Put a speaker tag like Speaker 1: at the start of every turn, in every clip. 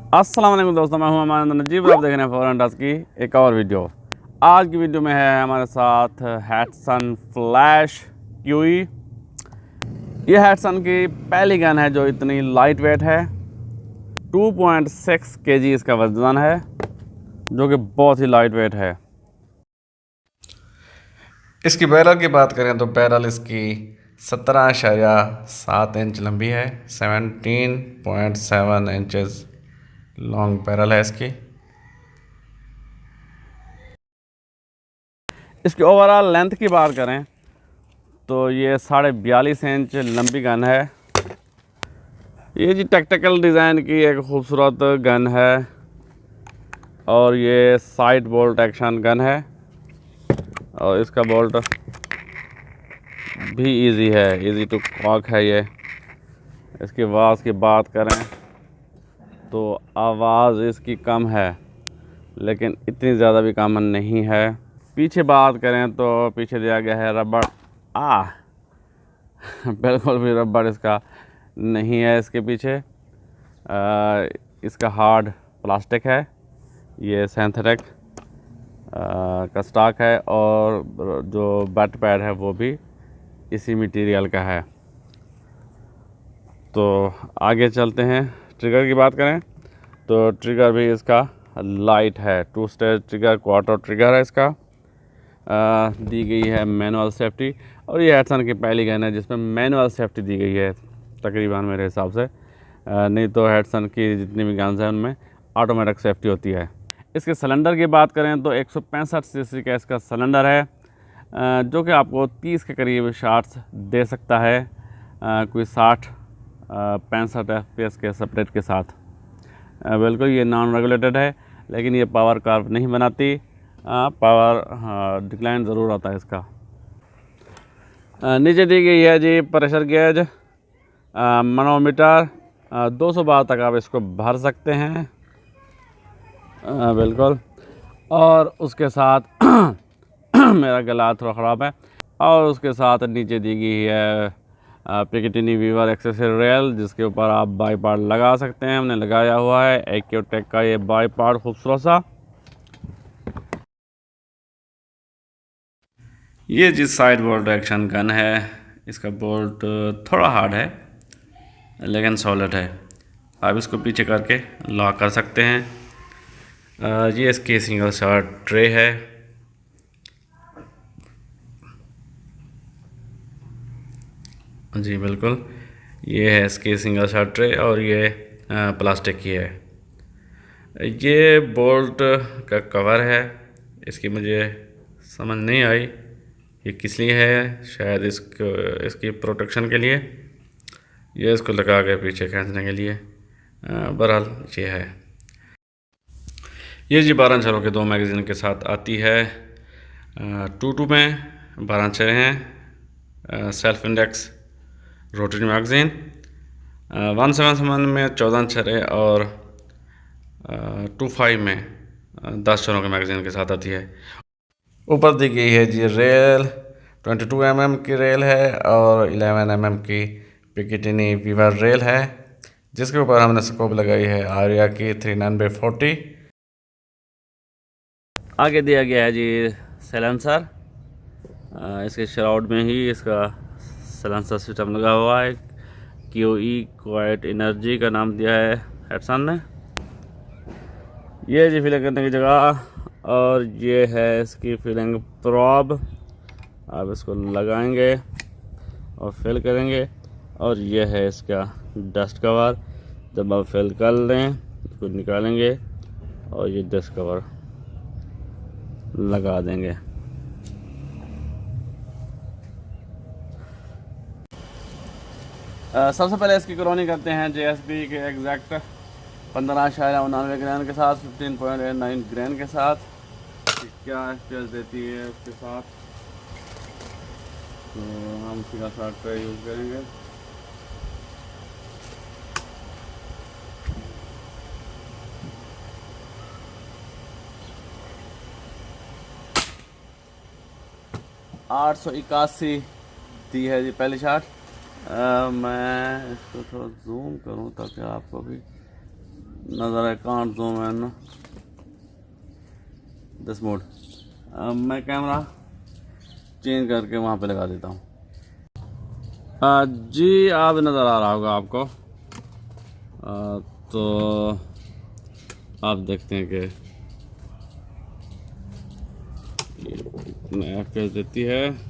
Speaker 1: अस्सलाम वालेकुम दोस्तों, मैं हूं अमान नजीब। आप देख रहे हैं फॉरेन टच की एक और वीडियो। आज की वीडियो में है हमारे साथ हैटसन फ्लैश क्यूई। ये हैटसन की पहली गन है जो इतनी लाइट वेट है। 2.6 kg इसका वजन है, जो कि बहुत ही लाइट वेट है।
Speaker 2: इसकी बैरल की बात करें तो बैरल इसकी 17.7 इंच लंबी है। 17.7 इंचेस लॉन्ग बैरल है इसकी।
Speaker 1: इसकी ओवरऑल लेंथ की बात करें तो ये 42.5 इंच लंबी गन है। ये जी टेक्टिकल डिज़ाइन की एक खूबसूरत गन है और ये साइड बोल्ट एक्शन गन है और इसका बोल्ट भी इजी है, इजी टू कॉक है ये। इसकी आवाज़ की बात करें तो आवाज़ इसकी कम है, लेकिन इतनी ज़्यादा भी कम नहीं है। पीछे बात करें तो पीछे दिया गया है रबड़ बिल्कुल भी रबड़ इसका नहीं है। इसके पीछे इसका हार्ड प्लास्टिक है, ये सिंथेटिक का स्टॉक है और जो बट पैड है वो भी इसी मटेरियल का है। तो आगे चलते हैं। ट्रिगर की बात करें तो ट्रिगर भी इसका लाइट है। 2 स्टेज ट्रिगर, क्वार्टर ट्रिगर है इसका। दी गई है मैनुअल सेफ्टी, और ये हैटसन की पहली गन है जिसमें मैनुअल सेफ्टी दी गई है तकरीबन मेरे हिसाब से। नहीं तो हैटसन की जितनी भी गन्स हैं उनमें ऑटोमेटिक सेफ्टी होती है। इसके सिलेंडर की बात करें तो 165 सीसी का इसका सिलेंडर है, जो कि आपको 30 के करीब शॉट्स दे सकता है, कोई 65 FPS के सपरेट के साथ। बिल्कुल ये नॉन रेगुलेटेड है, लेकिन ये पावर कर्व नहीं बनाती। पावर डिक्लाइन ज़रूर आता है इसका। नीचे दी गई है जी प्रेशर गेज, मनोमीटर। 200 बार तक आप इसको भर सकते हैं। बिल्कुल। और उसके साथ मेरा गला थोड़ा ख़राब है। और उसके साथ नीचे दी गई है पिकेटिनी वीवर एक्सेसरी रेल, जिसके ऊपर आप बाईपार्ट लगा सकते हैं। हमने लगाया हुआ है एक्यूटेक का ये बाईपार्ट खूबसूरत सा।
Speaker 2: ये जिस साइड बोल्ट एक्शन गन है, इसका बोल्ट थोड़ा हार्ड है लेकिन सॉलिड है। आप इसको पीछे करके लॉक कर सकते हैं। ये इसकी सिंगल शॉट ट्रे है। जी बिल्कुल, ये है इसकी सिंगल शॉट ट्रे और ये प्लास्टिक की है। ये बोल्ट का कवर है, इसकी मुझे समझ नहीं आई ये किस लिए है। शायद इसकी प्रोटेक्शन के लिए, ये इसको लगा के पीछे खींचने के लिए। बहरहाल ये है। ये जी 12 इंच के 2 मैगज़ीन के साथ आती है। 2.2 में 12 इंच हैं। Self index rotary magazine. 177 में 14 इंच और 2.5 में 10 चरों के मैगज़ीन के साथ आती है। ऊपर दी गई है जी रेल 22 mm की रेल है और 11 mm की पिकेटिनी वीवर रेल है, जिसके ऊपर हमने स्कोप लगाई है आर्या की 39/40।
Speaker 1: आगे दिया गया है जी सैलेंसर। इसके श्राउड में ही इसका सैलेंसर सिस्टम लगा हुआ है। क्यूई क्वाइट एनर्जी का नाम दिया है हैटसन ने। ये जी फिलिंग करने की जगह, और ये है इसकी फिलिंग प्रॉब। आप इसको लगाएंगे और फिल करेंगे, और ये है इसका डस्ट कवर। जब आप फिल कर लें इसको निकालेंगे और ये डस्ट कवर लगा देंगे। सबसे पहले इसकी क्रोनी करते हैं JSB के एग्जैक्ट 15.99 ग्रैन के साथ, 15.89 ग्रैन के साथ। क्या FPS देती है उसके साथ, तो हम सीधा साथ का यूज़ करेंगे। $881 दी है जी पहली शॉट। मैं इसको थोड़ा जूम करूं ताकि आपको भी नज़र है, can't zoom in this mode. मैं कैमरा चेंज करके वहाँ पे लगा देता हूँ। जी आप नज़र आ रहा होगा आपको। तो आप देखते हैं कि कितना FPS देती है।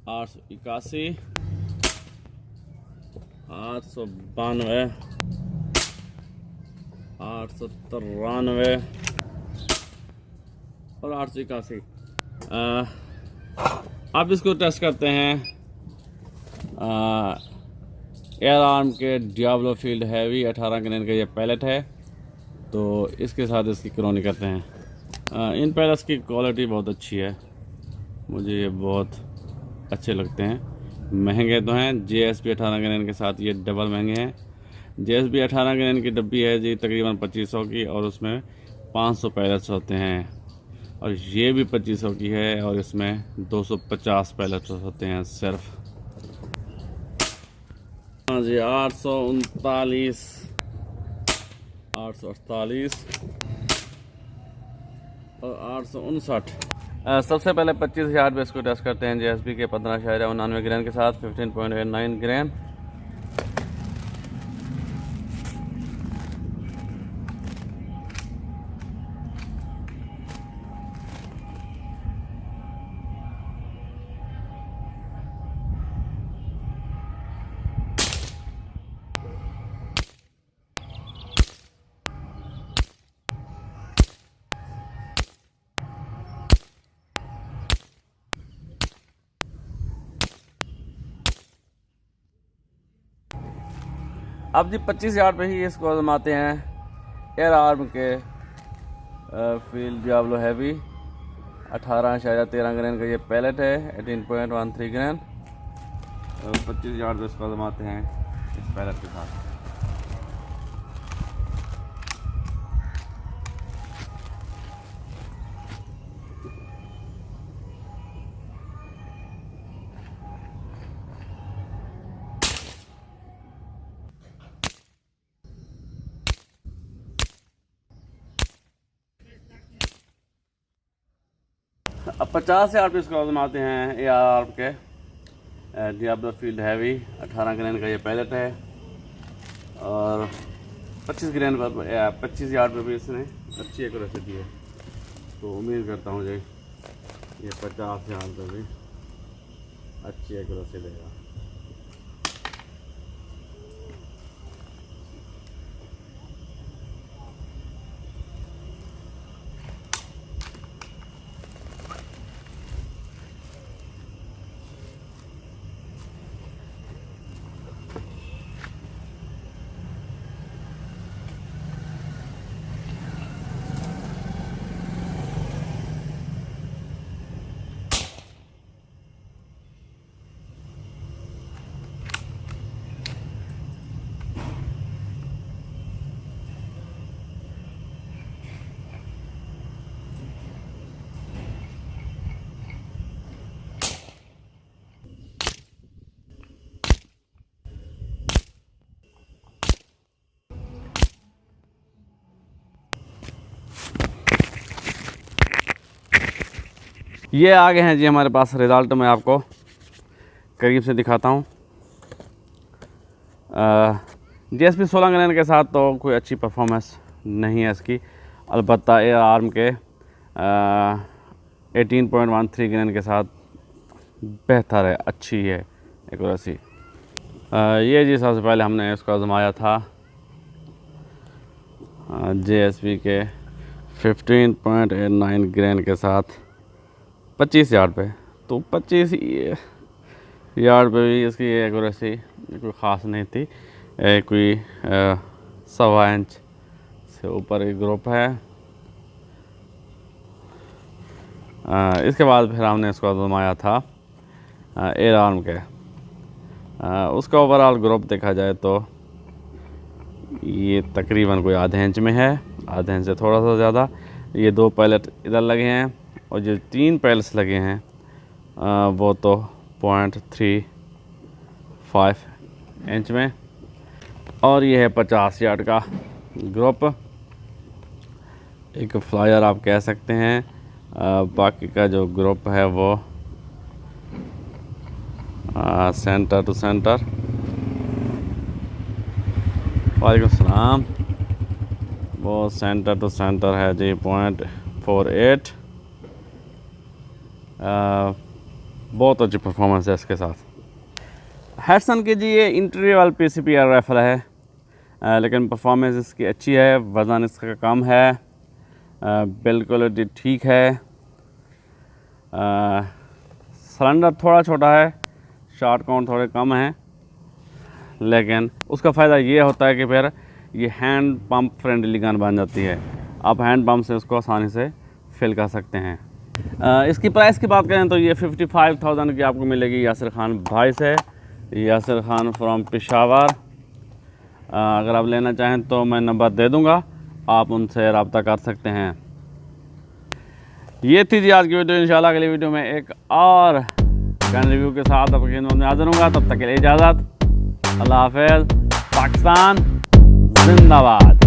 Speaker 1: आठ सौ 892, 893 और 881। आप इसको टेस्ट करते हैं एयर आर्म के डियाब्लो फील्ड हैवी 18 ग्रेन का ये पैलेट है। तो इसके साथ इसकी क्रोनी करते हैं। इन पैलेट्स की क्वालिटी बहुत अच्छी है, मुझे ये बहुत अच्छे लगते हैं। महंगे तो हैं, JSP 18 ग्रेन के साथ ये डबल महंगे हैं। JSP 18 ग्रेन की डब्बी है जी तकरीबन 2500 की, और उसमें 500 पैलेट्स होते हैं। और ये भी 2500 की है और इसमें 250 पैलेट्स होते हैं सिर्फ। हाँ जी, 839, 848 और 859। सबसे पहले 25,000 पे इसको टेस्ट करते हैं JSP के 15.99 ग्रेन के साथ 15.89 ग्रेन। अब जी 25,000 पे ही इसको आजमाते हैं एयर आर्म के फील्ड डियाब्लो हैवी 18.13 ग्रेन का ये पैलेट है, 18.13 ग्रेन। 25,000 पे इसको आजमाते हैं इस पैलेट के साथ। अब 50,000 पे इसको आजमाते हैं एयर आर्म के डियाब्लो फील्ड हैवी 18 ग्रेन का ये पैलेट है। और 25 ग्रेन पर 25,000 पे भी इसने अच्छी एक्यूरेसी दी है। तो उम्मीद करता हूँ जी ये 50,000 पे भी अच्छी एक्यूरेसी देगा। ये आ गए हैं जी हमारे पास रिज़ल्ट। मैं आपको करीब से दिखाता हूँ। JSP 16 ग्रेन के साथ तो कोई अच्छी परफॉर्मेंस नहीं है इसकी, अलबत्ता एयर आर्म के 18.13 ग्रेन के साथ बेहतर है, अच्छी है एक्यूरेसी। ये जी सबसे पहले हमने इसको आजमाया था JSP के 15.89 ग्रेन के साथ 25,000 पे। तो 25,000 पे भी इसकी एक्यूरेसी कोई ख़ास नहीं थी। कोई 1.25 इंच से ऊपर एक ग्रुप है। इसके बाद फिर हमने इसको आजमाया था एयर आर्म के। उसका ओवरऑल ग्रुप देखा जाए तो ये तकरीबन कोई आधे इंच में है, आधे इंच से थोड़ा सा ज़्यादा। ये 2 पैलेट इधर लगे हैं और जो 3 पैलेट्स लगे हैं वो तो 0.35 इंच में, और ये है 50 यार्ड का ग्रुप, एक फ्लायर आप कह सकते हैं। बाकी का जो ग्रुप है वो सेंटर टू सेंटर। वालेकुम सलाम। वो सेंटर टू सेंटर है जी 0.48। बहुत अच्छी परफॉर्मेंस है इसके साथ। हैडसन की जी ये इंटीरियर PCPR राइफल है, लेकिन परफॉर्मेंस इसकी अच्छी है, वज़न इसका कम है, बिल्ड क्वालिटी ठीक है। सिलेंडर थोड़ा छोटा है, शॉट काउंट थोड़े कम हैं, लेकिन उसका फ़ायदा ये होता है कि फिर ये हैंड पंप फ्रेंडली गन बन जाती है। आप हैंड पंप से उसको आसानी से फिल कर सकते हैं। इसकी प्राइस की बात करें तो ये 55,000 की आपको मिलेगी यासिर खान भाई से। यासिर खान फ्रॉम पेशावर। अगर आप लेना चाहें तो मैं नंबर दे दूंगा, आप उनसे रब्ता कर सकते हैं। ये थी जी आज की वीडियो। इंशाल्लाह अगली वीडियो में एक और गन रिव्यू के साथ आपके खिदमत में हाजिर हूँगा। तब तक के लिए इजाज़त। अल्लाह हाफ़िज़। पाकिस्तान जिंदाबाद।